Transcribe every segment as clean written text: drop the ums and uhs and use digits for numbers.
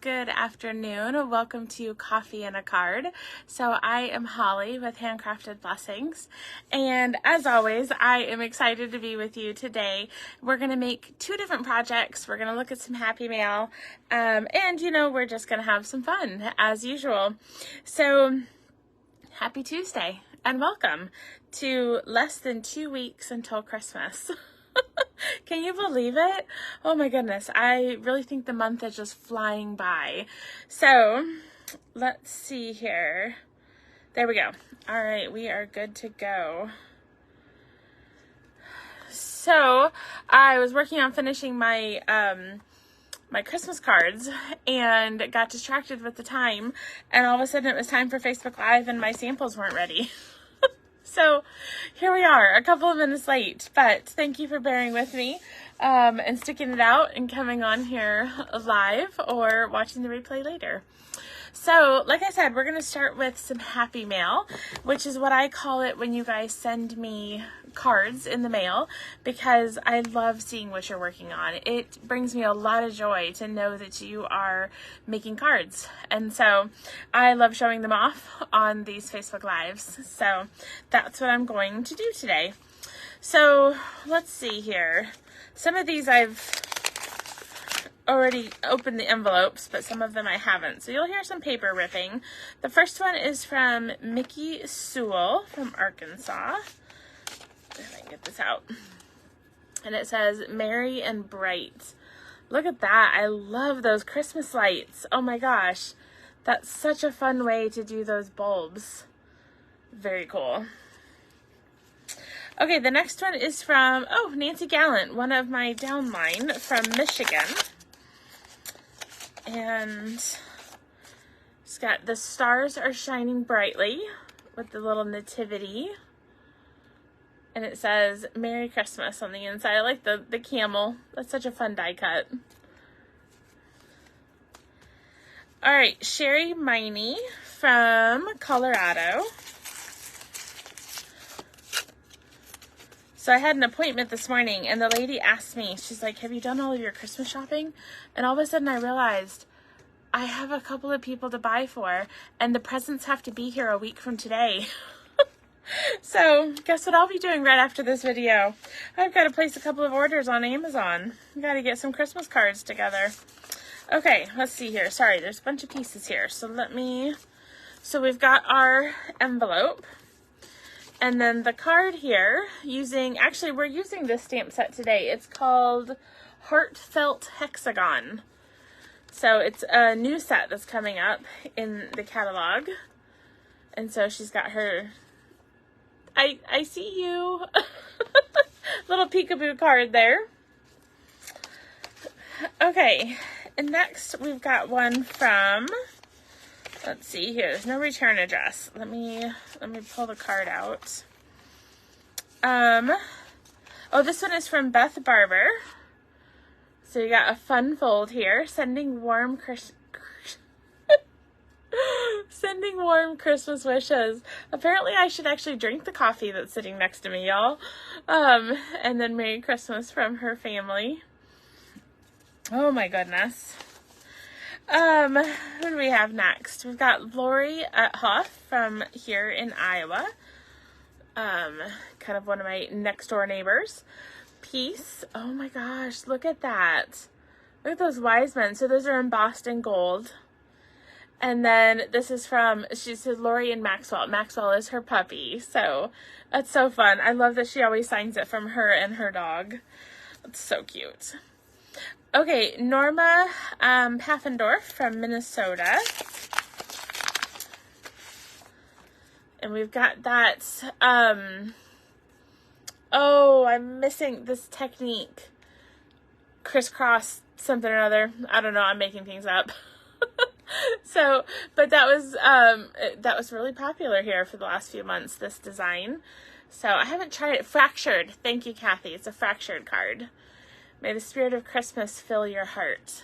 good afternoon. Welcome to Coffee and a Card. So I am Holly with Handcrafted Blessings, and as always, I am excited to be with you today. We're going to make two different projects. We're going to look at some Happy Mail, and we're just going to have some fun as usual. So happy Tuesday and welcome to less than 2 weeks until Christmas. Can you believe it? Oh my goodness. I really think the month is just flying by. So let's see here. There we go. All right, we are good to go. So I was working on finishing my my Christmas cards and got distracted with the time, and all of a sudden it was time for Facebook Live and my samples weren't ready. So here we are, a couple of minutes late, but thank you for bearing with me and sticking it out and coming on here live or watching the replay later. So like I said, we're going to start with some Happy Mail, which is what I call it when you guys send me cards in the mail, because I love seeing what you're working on. It brings me a lot of joy to know that you are making cards. And so I love showing them off on these Facebook Lives. So that's what I'm going to do today. So let's see here. Some of these I've already opened the envelopes, but some of them I haven't. So you'll hear some paper ripping. The first one is from Mickey Sewell from Arkansas. If I can get this out. And it says, Merry and Bright. Look at that. I love those Christmas lights. Oh my gosh. That's such a fun way to do those bulbs. Very cool. Okay, the next one is from, Nancy Gallant, one of my downline from Michigan. And it's got the stars are shining brightly with the little nativity. And it says Merry Christmas on the inside. I like the camel. That's such a fun die cut. All right, Sherry Miney from Colorado. So I had an appointment this morning, and the lady asked me, she's like, have you done all of your Christmas shopping? And all of a sudden I realized I have a couple of people to buy for, and the presents have to be here a week from today. So guess what I'll be doing right after this video? I've got to place a couple of orders on Amazon. I've got to get some Christmas cards together. Okay, let's see here. Sorry, there's a bunch of pieces here. So we've got our envelope. And then the card here, we're using this stamp set today. It's called Heartfelt Hexagon. So it's a new set that's coming up in the catalog. And so she's got her, I see you, little peekaboo card there. Okay, and next we've got one from, let's see here. There's no return address. Let me pull the card out. This one is from Beth Barber. So you got a fun fold here. Sending warm Christmas wishes. Apparently I should actually drink the coffee that's sitting next to me, y'all. And then Merry Christmas from her family. Oh my goodness. Who do we have next? We've got Lori at Huff from here in Iowa. Kind of one of my next door neighbors. Peace. Oh my gosh, look at that. Look at those wise men. So those are embossed in gold. And then this is she said Lori and Maxwell. Maxwell is her puppy. So that's so fun. I love that she always signs it from her and her dog. That's so cute. Okay, Norma Paffendorf from Minnesota. And we've got that, I'm missing this technique. Crisscross something or other. I don't know, I'm making things up. But that was really popular here for the last few months, this design. So I haven't tried it. Fractured. Thank you, Kathy. It's a fractured card. May the spirit of Christmas fill your heart.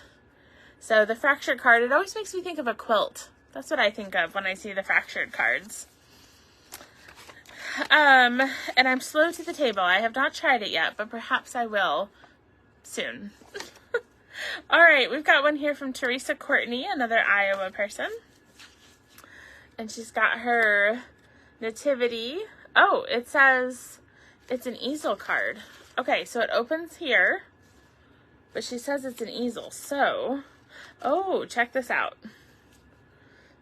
So the fractured card, it always makes me think of a quilt. That's what I think of when I see the fractured cards. And I'm slow to the table. I have not tried it yet, but perhaps I will soon. All right, we've got one here from Teresa Courtney, another Iowa person. And she's got her nativity. Oh, it says it's an easel card. Okay, so it opens here, but she says it's an easel. So, oh, check this out.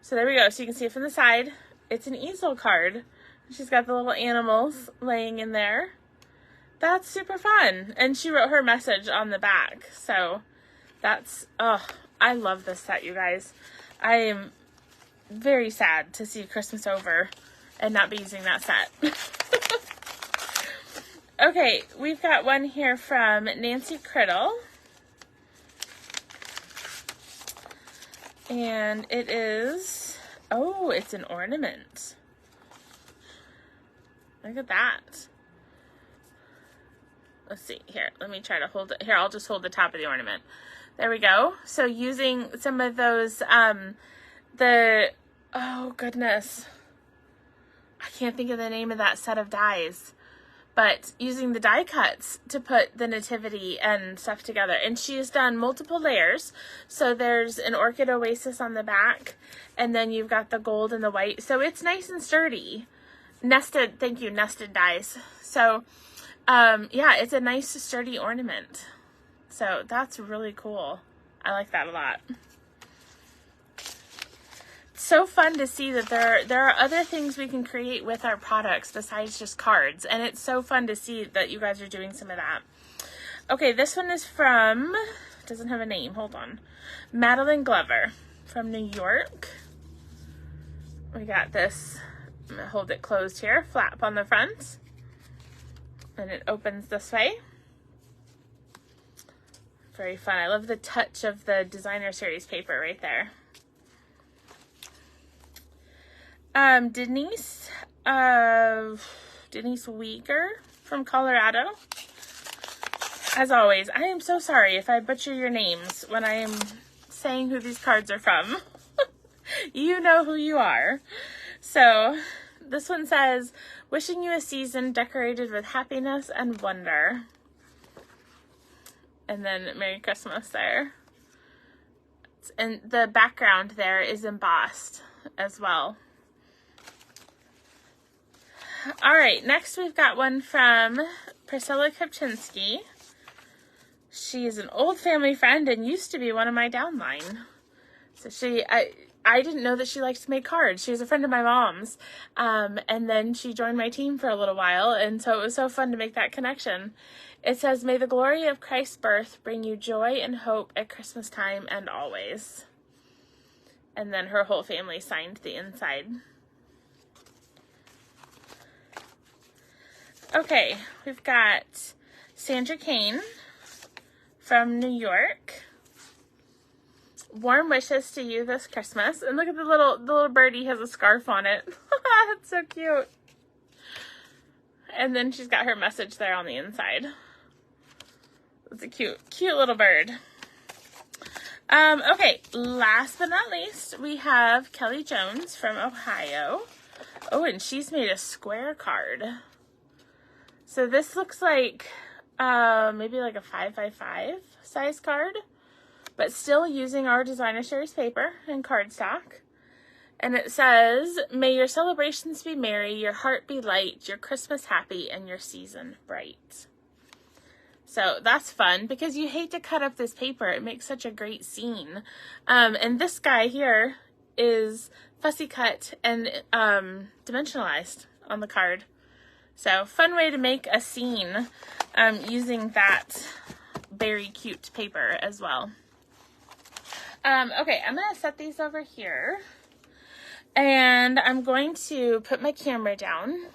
So there we go. So you can see it from the side. It's an easel card. She's got the little animals laying in there. That's super fun. And she wrote her message on the back. So that's, oh, I love this set, you guys. I am very sad to see Christmas over and not be using that set. Okay, we've got one here from Nancy Criddle. And it is, oh, it's an ornament. Look at that. Let's see, here, let me try to hold it. Here, I'll just hold the top of the ornament. There we go. So using some of those, oh goodness. I can't think of the name of that set of dies. But using the die cuts to put the nativity and stuff together. And she's done multiple layers. So there's an orchid oasis on the back. And then you've got the gold and the white. So it's nice and sturdy. Nested, thank you, nested dies. So, yeah, it's a nice sturdy ornament. So that's really cool. I like that a lot. So fun to see that there are other things we can create with our products besides just cards, and it's so fun to see that you guys are doing some of that. Okay, this one is from, doesn't have a name, hold on, Madeline Glover from New York. We got this, I'm gonna hold it closed here, flap on the front, and it opens this way. Very fun. I love the touch of the designer series paper right there. Denise Weeger from Colorado. As always, I am so sorry if I butcher your names when I am saying who these cards are from. You know who you are. So, this one says, wishing you a season decorated with happiness and wonder. And then Merry Christmas there. And the background there is embossed as well. All right, next we've got one from Priscilla Kopczynski. She is an old family friend and used to be one of my downline. So I didn't know that she liked to make cards. She was a friend of my mom's. And then she joined my team for a little while. And so it was so fun to make that connection. It says, may the glory of Christ's birth bring you joy and hope at Christmas time and always. And then her whole family signed the inside. Okay, we've got Sandra Kane from New York. Warm wishes to you this Christmas. And look at the little birdie has a scarf on it. It's so cute. And then she's got her message there on the inside. It's a cute little bird. Okay, last but not least, we have Kelly Jones from Ohio. Oh, and she's made a square card. So this looks like maybe like a 5x5 size card, but still using our designer series paper and cardstock. And it says, may your celebrations be merry, your heart be light, your Christmas happy, and your season bright. So that's fun because you hate to cut up this paper. It makes such a great scene. And this guy here is fussy cut and dimensionalized on the card. So fun way to make a scene using that very cute paper as well. Okay, I'm going to set these over here. And I'm going to put my camera down.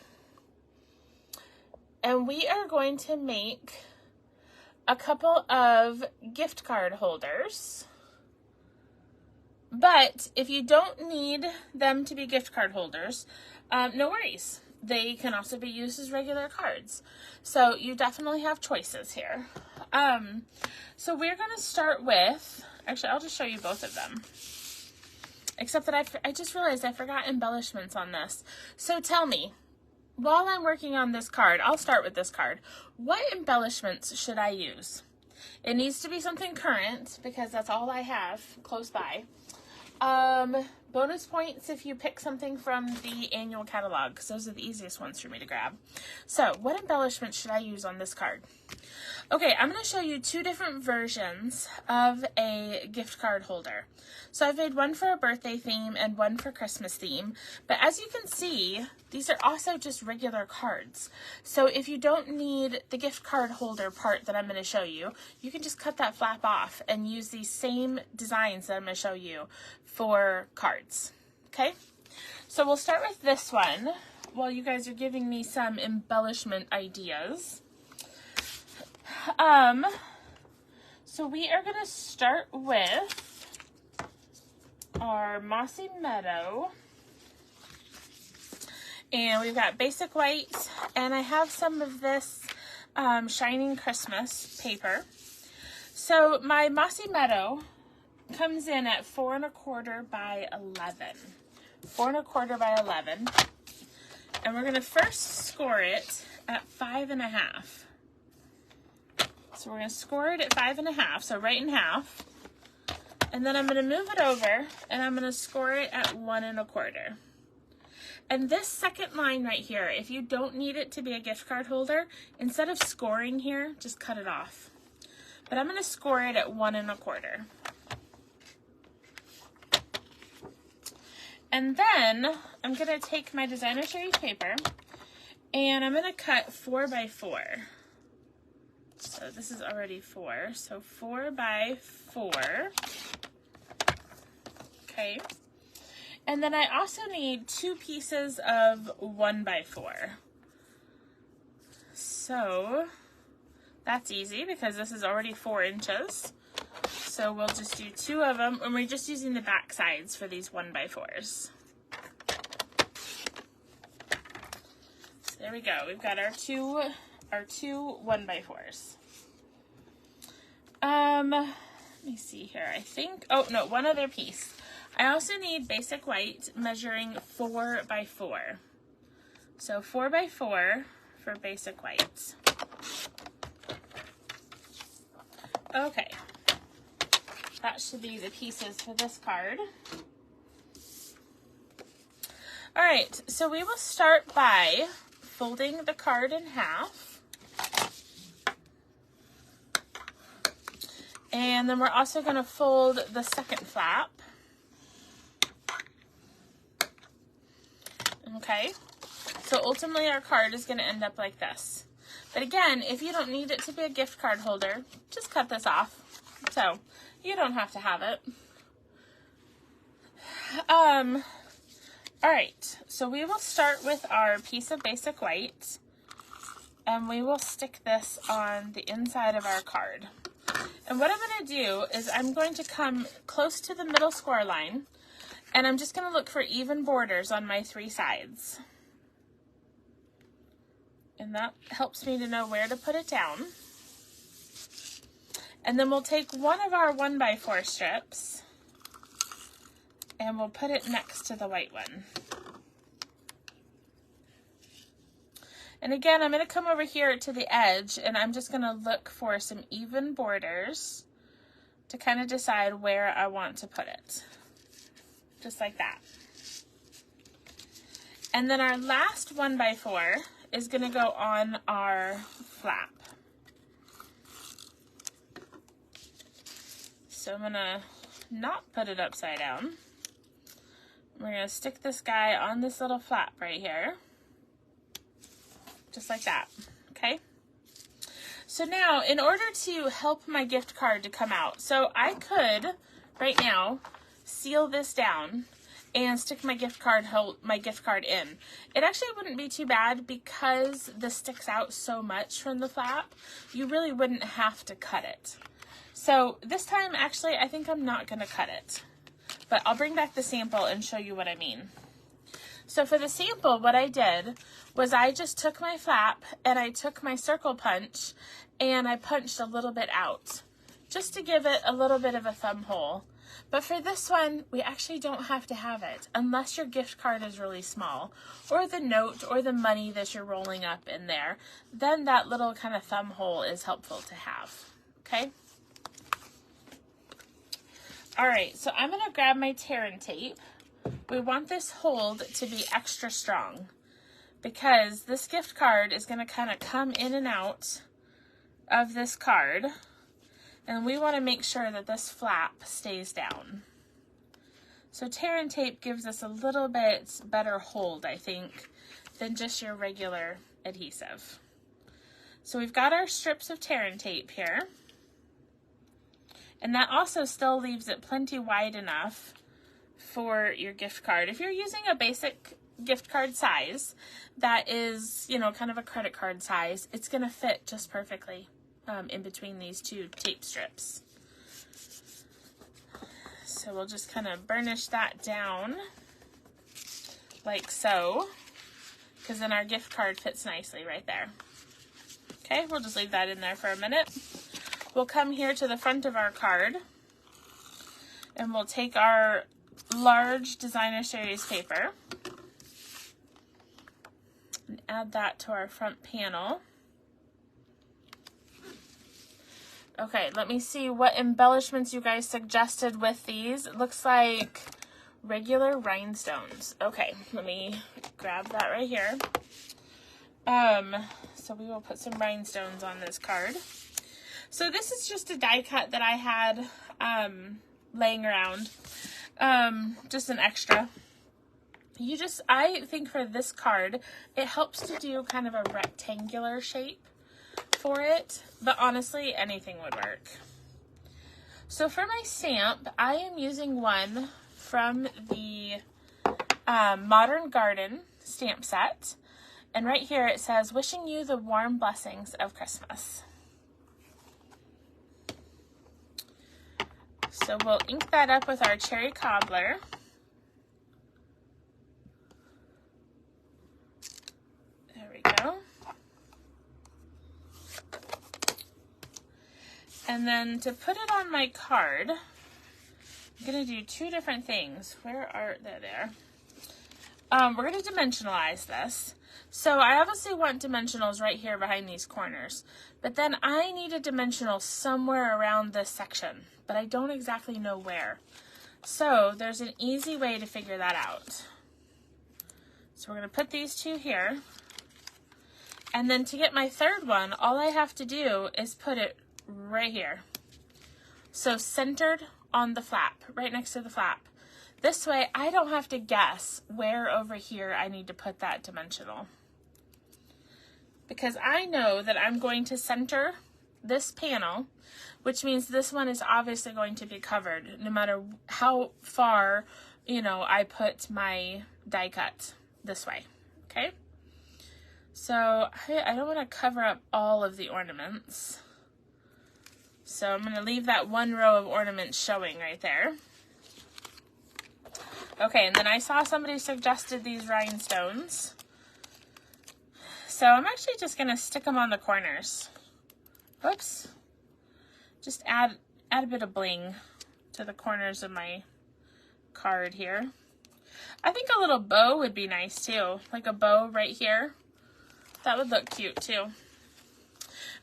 And we are going to make a couple of gift card holders. But if you don't need them to be gift card holders, no worries. They can also be used as regular cards. So you definitely have choices here. So we're going to start with, actually I'll just show you both of them. Except that I just realized I forgot embellishments on this. So tell me, while I'm working on this card, I'll start with this card. What embellishments should I use? It needs to be something current because that's all I have close by. Bonus points if you pick something from the annual catalog, because those are the easiest ones for me to grab. So, what embellishment should I use on this card? Okay, I'm going to show you two different versions of a gift card holder. So I've made one for a birthday theme and one for Christmas theme, but as you can see, these are also just regular cards. So if you don't need the gift card holder part that I'm going to show you, you can just cut that flap off and use these same designs that I'm going to show you for cards. Okay, so we'll start with this one while you guys are giving me some embellishment ideas. So we are going to start with our Mossy Meadow. And we've got basic white, and I have some of this Shining Christmas paper. So my Mossy Meadow comes in at 4 1/4 by 11. 4 1/4 by 11. And we're going to first score it at 5 1/2. So we're going to score it at 5 1/2, so right in half. And then I'm going to move it over, and I'm going to score it at 1 1/4. And this second line right here, if you don't need it to be a gift card holder, instead of scoring here, just cut it off. But I'm going to score it at 1 1/4. And then I'm going to take my designer series paper, and I'm going to cut 4 by 4. So this is already 4, so 4 by 4. Okay. And then I also need 2 pieces of 1 by 4. So that's easy because this is already 4 inches. So we'll just do 2 of them, and we're just using the back sides for these 1 by 4s. So there we go. We've got our two 1 by 4s. Let me see here. I think, oh no, one other piece. I also need basic white measuring 4 by 4. So 4 by 4 for basic white. Okay. That should be the pieces for this card. All right, so we will start by folding the card in half. And then we're also going to fold the second flap. Okay, so ultimately our card is going to end up like this. But again, if you don't need it to be a gift card holder, just cut this off. So you don't have to have it. All right, so we will start with our piece of basic white, and we will stick this on the inside of our card. And what I'm going to do is I'm going to come close to the middle score line, and I'm just going to look for even borders on my 3 sides. And that helps me to know where to put it down. And then we'll take one of our 1 by 4 strips, and we'll put it next to the white one. And again, I'm going to come over here to the edge, and I'm just going to look for some even borders to kind of decide where I want to put it. Just like that. And then our last 1 by 4 is going to go on our flap. So I'm going to not put it upside down. We're going to stick this guy on this little flap right here. Just like that, okay? So now, in order to help my gift card to come out, so I could, right now, seal this down and stick my gift card in. It actually wouldn't be too bad because this sticks out so much from the flap. You really wouldn't have to cut it. So this time, actually, I think I'm not going to cut it. But I'll bring back the sample and show you what I mean. So for the sample, what I did was I just took my flap and I took my circle punch and I punched a little bit out just to give it a little bit of a thumb hole. But for this one, we actually don't have to have it unless your gift card is really small, or the note or the money that you're rolling up in there. Then that little kind of thumb hole is helpful to have. okay? All right, so I'm gonna grab my tear and tape. We want this hold to be extra strong because this gift card is gonna kind of come in and out of this card, and we wanna make sure that this flap stays down. So tear and tape gives us a little bit better hold, I think, than just your regular adhesive. So we've got our strips of tear and tape here. And that also still leaves it plenty wide enough for your gift card. If you're using a basic gift card size that is, you know, kind of a credit card size, it's going to fit just perfectly in between these two tape strips. So we'll just kind of burnish that down like so, because then our gift card fits nicely right there. Okay, we'll just leave that in there for a minute. We'll come here to the front of our card and we'll take our large designer series paper and add that to our front panel. Okay, let me see what embellishments you guys suggested with these. It looks like regular rhinestones. Okay, let me grab that right here. So we will put some rhinestones on this card. So this is just a die cut that I had laying around, just an extra. I think for this card, it helps to do kind of a rectangular shape for it, but honestly, anything would work. So for my stamp, I am using one from the Modern Garden stamp set, and right here it says, "Wishing you the warm blessings of Christmas." So we'll ink that up with our cherry cobbler. There we go. And then to put it on my card, I'm going to do two different things. There. We're going to dimensionalize this. So I obviously want dimensionals right here behind these corners, but then I need a dimensional somewhere around this section, but I don't exactly know where. So there's an easy way to figure that out. So we're going to put these two here, and then to get my third one, all I have to do is put it right here. So centered on the flap, right next to the flap. This way I don't have to guess where over here I need to put that dimensional, because I know that I'm going to center this panel, which means this one is obviously going to be covered no matter how far, you know, I put my die cut this way. Okay, so I don't want to cover up all of the ornaments, so I'm going to leave that one row of ornaments showing right there. Okay, and then I saw somebody suggested these rhinestones. So I'm actually just going to stick them on the corners. Whoops. Just add a bit of bling to the corners of my card here. I think a little bow would be nice too, like a bow right here. That would look cute too.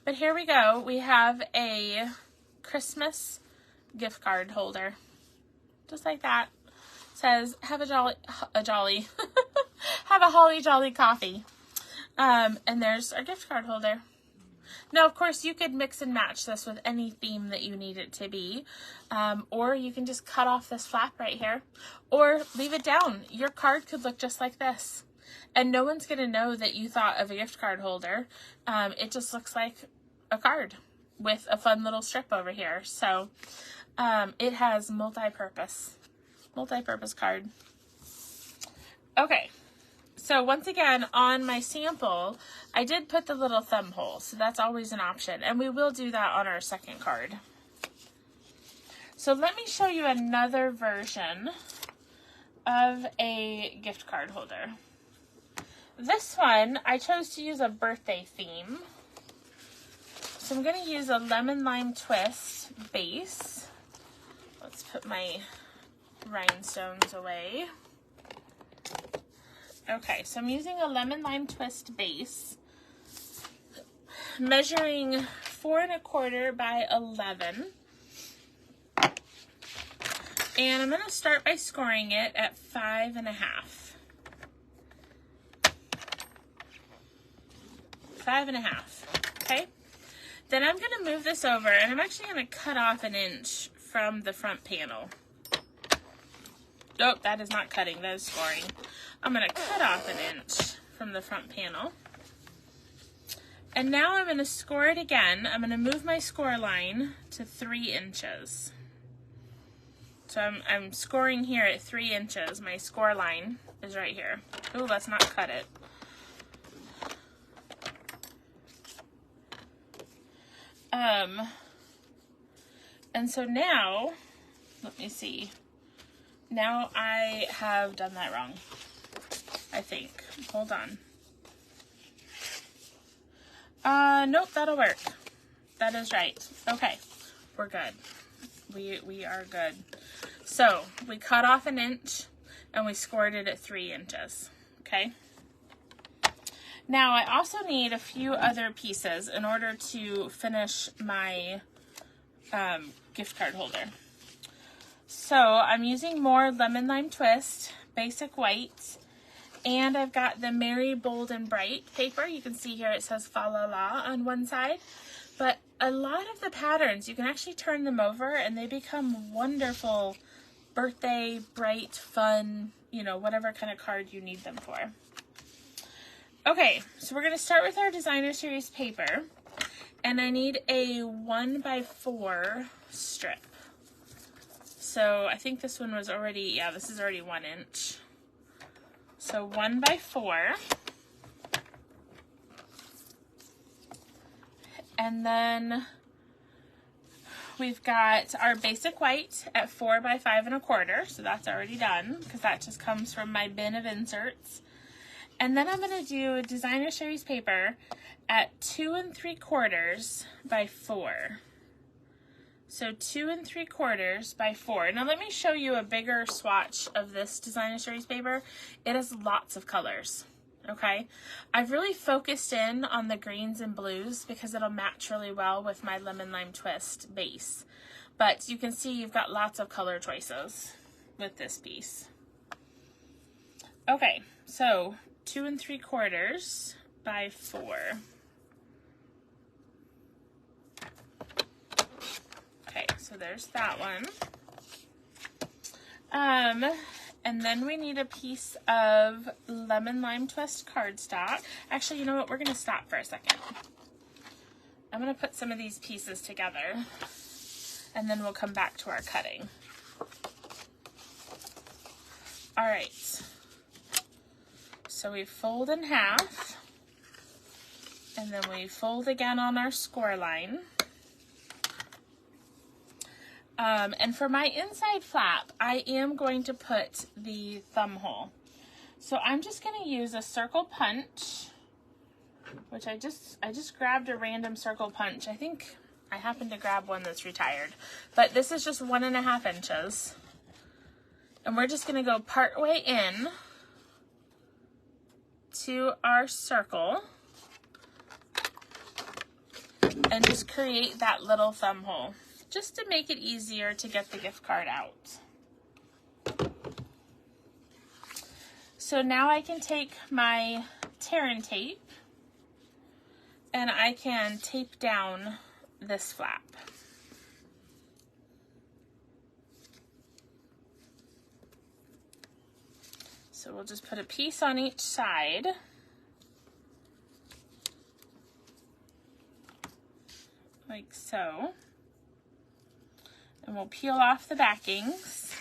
But here we go. We have a Christmas gift card holder. Just like that. Says, have a jolly, have a holly jolly coffee. And there's our gift card holder. Now, of course, you could mix and match this with any theme that you need it to be. Or you can just cut off this flap right here, or leave it down. Your card could look just like this, and no one's going to know that you thought of a gift card holder. It just looks like a card with a fun little strip over here. So it has multi-purpose card. Okay, so once again, on my sample, I did put the little thumb hole, so that's always an option, and we will do that on our second card. So let me show you another version of a gift card holder. This one, I chose to use a birthday theme. So I'm going to use a lemon lime twist base. Let's put my rhinestones away. Okay, so I'm using a lemon lime twist base, measuring 4 1/4 by 11. And I'm going to start by scoring it at 5 1/2. 5 1/2. Okay. Then I'm going to move this over, and I'm actually going to cut off 1 inch from the front panel. Oh, that is not cutting, that is scoring. I'm going to cut off 1 inch from the front panel. And now I'm going to score it again. I'm going to move my score line to 3 inches. So I'm scoring here at 3 inches. My score line is right here. Ooh, let's not cut it. And so now, let me see. Now I have done that wrong, I think. Hold on. Nope, that'll work. That is right. Okay, we're good. We are good. So we cut off 1 inch and we scored it at 3 inches. Okay. Now I also need a few other pieces in order to finish my gift card holder. So I'm using more Lemon Lime Twist, basic white, and I've got the Merry Bold and Bright paper. You can see here it says Fa La La on one side, but a lot of the patterns, you can actually turn them over and they become wonderful birthday, bright, fun, you know, whatever kind of card you need them for. Okay, so we're going to start with our designer series paper, and I need a 1x4 strip. So I think this one was already, yeah, this is already 1 inch. So 1x4. And then we've got our basic white at 4x5 1/4. So that's already done because that just comes from my bin of inserts. And then I'm going to do a designer series paper at 2 3/4 by 4. So 2 3/4 by 4. Now let me show you a bigger swatch of this designer series paper. It has lots of colors. Okay, I've really focused in on the greens and blues because it'll match really well with my Lemon Lime Twist base. But you can see you've got lots of color choices with this piece. Okay, so 2 3/4 by 4. Okay, so there's that one. And then we need a piece of Lemon Lime Twist cardstock. Actually, you know what? We're going to stop for a second. I'm going to put some of these pieces together, and then we'll come back to our cutting. All right. So we fold in half, and then we fold again on our score line. And for my inside flap, I am going to put the thumb hole. So I'm just going to use a circle punch, which I just grabbed a random circle punch. I think I happened to grab one that's retired, but this is just 1 1/2 inches. And we're just going to go part way in to our circle and just create that little thumb hole, just to make it easier to get the gift card out. So now I can take my tear and tape and I can tape down this flap. So we'll just put a piece on each side. Like so. And we'll peel off the backings.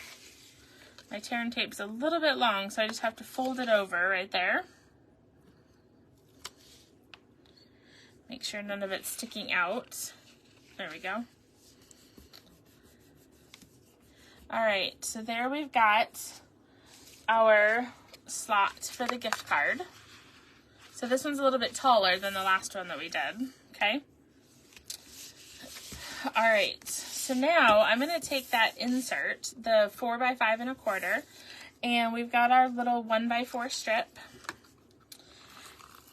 My tear and tape's a little bit long, so I just have to fold it over right there. Make sure none of it's sticking out. There we go. All right, so there we've got our slot for the gift card. So this one's a little bit taller than the last one that we did, okay? All right, so now I'm going to take that insert, the 4x5 1/4, and we've got our little 1x4 strip.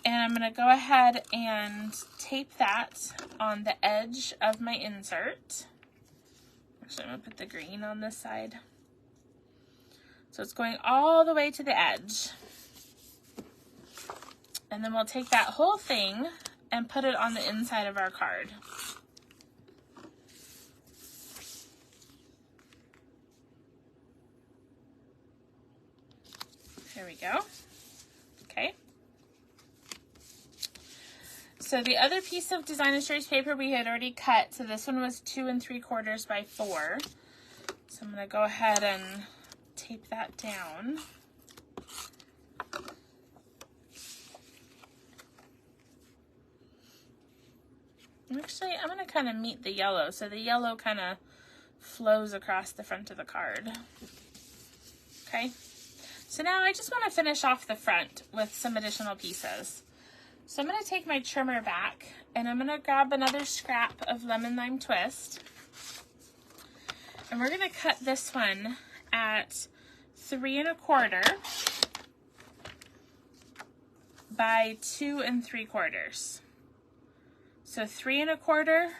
And I'm going to go ahead and tape that on the edge of my insert. Actually, I'm going to put the green on this side. So it's going all the way to the edge. And then we'll take that whole thing and put it on the inside of our card. There we go. Okay. So the other piece of Design Stories paper we had already cut. So this one was 2 3/4 by 4. So I'm going to go ahead and tape that down. Actually, I'm going to kind of meet the yellow, so the yellow kind of flows across the front of the card. Okay, so now I just want to finish off the front with some additional pieces. So I'm going to take my trimmer back, and I'm going to grab another scrap of lemon lime twist, and we're going to cut this one at 3 1/4 by 2 3/4. So 3 1/4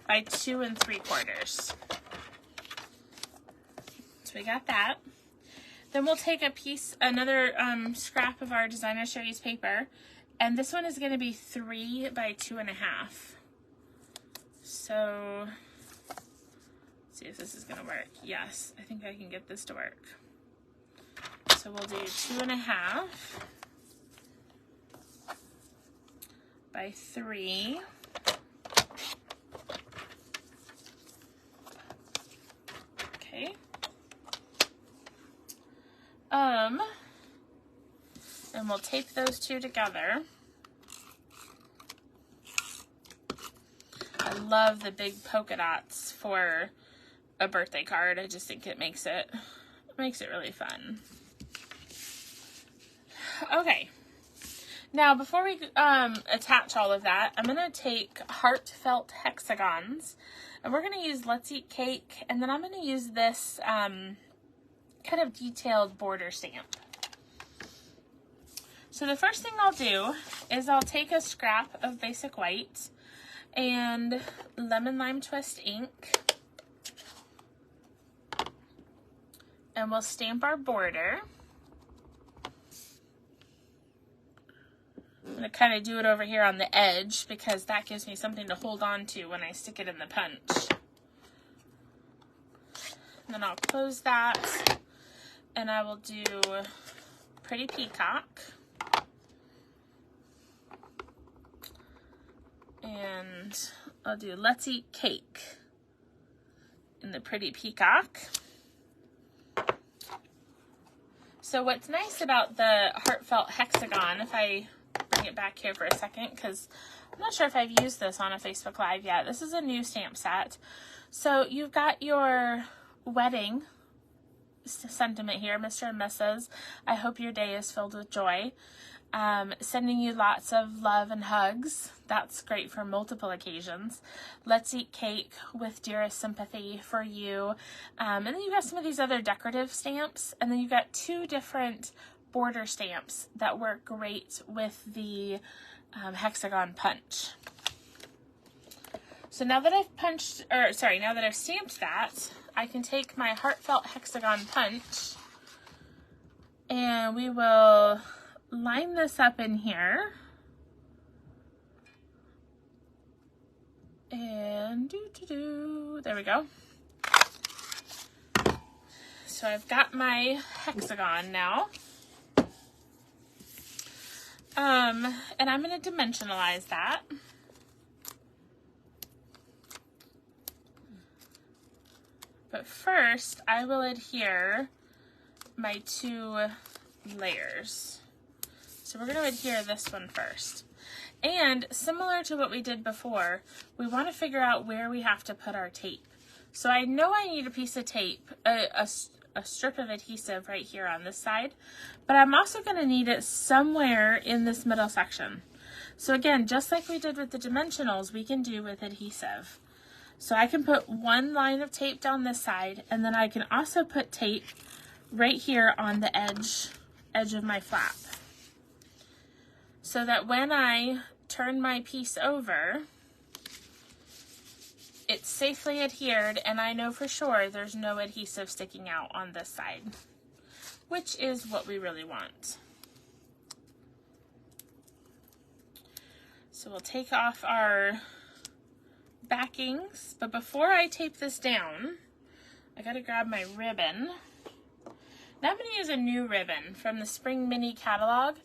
by 2 3/4. So we got that. Then we'll take another scrap of our Designer Series paper, and this one is going to be 3 by 2 1/2. So let's see if this is going to work. Yes, I think I can get this to work. So we'll do 2 1/2 by 3. Okay. And we'll tape those two together. I love the big polka dots for a birthday card. I just think it makes it really fun. Okay. Now, before we attach all of that, I'm going to take heartfelt hexagons, and we're going to use Let's Eat Cake, and then I'm going to use this kind of detailed border stamp. So the first thing I'll do is I'll take a scrap of basic white and lemon lime twist ink, and we'll stamp our border. I'm going to kind of do it over here on the edge because that gives me something to hold on to when I stick it in the punch. And then I'll close that, and I will do Pretty Peacock. And I'll do Let's Eat Cake in the Pretty Peacock. So what's nice about the heartfelt hexagon, if I bring it back here for a second, because I'm not sure if I've used this on a Facebook Live yet. This is a new stamp set. So you've got your wedding sentiment here, Mr. and Mrs. I hope your day is filled with joy. Sending you lots of love and hugs. That's great for multiple occasions. Let's Eat Cake with dearest sympathy for you. And then you've got some of these other decorative stamps. And then you've got 2 different border stamps that work great with the hexagon punch. So now that I've stamped that, I can take my heartfelt hexagon punch, and we will line this up in here, and there we go. So I've got my hexagon now, and I'm going to dimensionalize that. But first, I will adhere my 2 layers. So we're going to adhere this one first. And similar to what we did before, we want to figure out where we have to put our tape. So I know I need a piece of tape, a strip of adhesive right here on this side, but I'm also going to need it somewhere in this middle section. So again, just like we did with the dimensionals, we can do with adhesive. So I can put 1 line of tape down this side, and then I can also put tape right here on the edge of my flap. so that when I turn my piece over, it's safely adhered and I know for sure there's no adhesive sticking out on this side, which is what we really want. So we'll take off our backings, but before I tape this down, I gotta grab my ribbon. Now I'm gonna use a new ribbon from the Spring Mini catalog.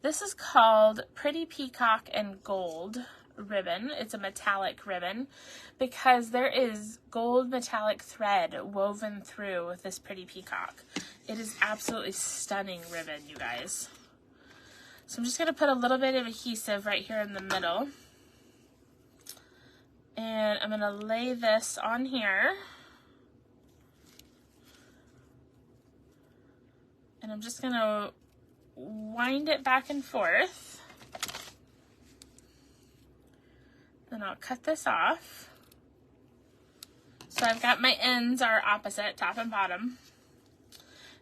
This is called Pretty Peacock and Gold ribbon. It's a metallic ribbon because there is gold metallic thread woven through this Pretty Peacock. It is absolutely stunning ribbon, you guys. So I'm just going to put a little bit of adhesive right here in the middle. And I'm going to lay this on here. And I'm just going to wind it back and forth. Then I'll cut this off. So I've got my ends are opposite, top and bottom.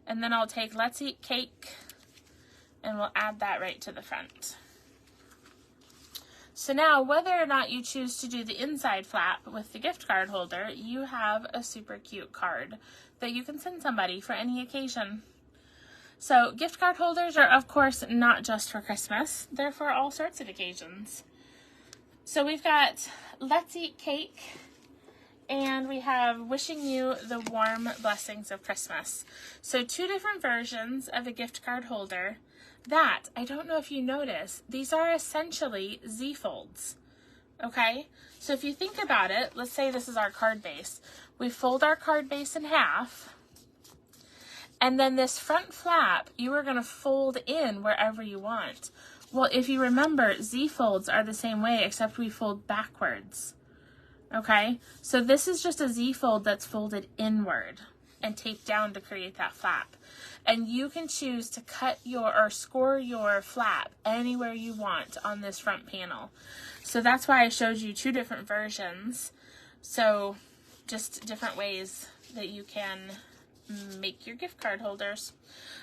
And then I'll take Let's Eat Cake and we'll add that right to the front. So now, whether or not you choose to do the inside flap with the gift card holder, you have a super cute card that you can send somebody for any occasion. So gift card holders are, of course, not just for Christmas. They're for all sorts of occasions. So we've got Let's Eat Cake, and we have Wishing You the Warm Blessings of Christmas. So 2 different versions of a gift card holder that, I don't know if you notice, these are essentially Z-folds, okay? So if you think about it, let's say this is our card base. We fold our card base in half, and then this front flap, you are gonna fold in wherever you want. Well, if you remember, Z-folds are the same way, except we fold backwards, okay? So this is just a Z-fold that's folded inward and taped down to create that flap. And you can choose to cut your or score your flap anywhere you want on this front panel. So that's why I showed you 2 different versions. So just different ways that you can make your gift card holders.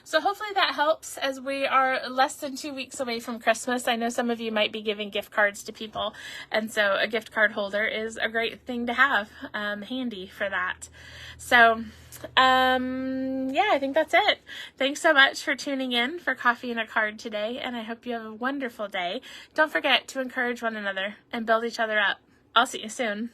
So hopefully that helps as we are less than 2 weeks away from Christmas. I know some of you might be giving gift cards to people, and so a gift card holder is a great thing to have handy for that. So yeah, I think that's it. Thanks so much for tuning in for Coffee and a Card today, and I hope you have a wonderful day. Don't forget to encourage one another and build each other up. I'll see you soon.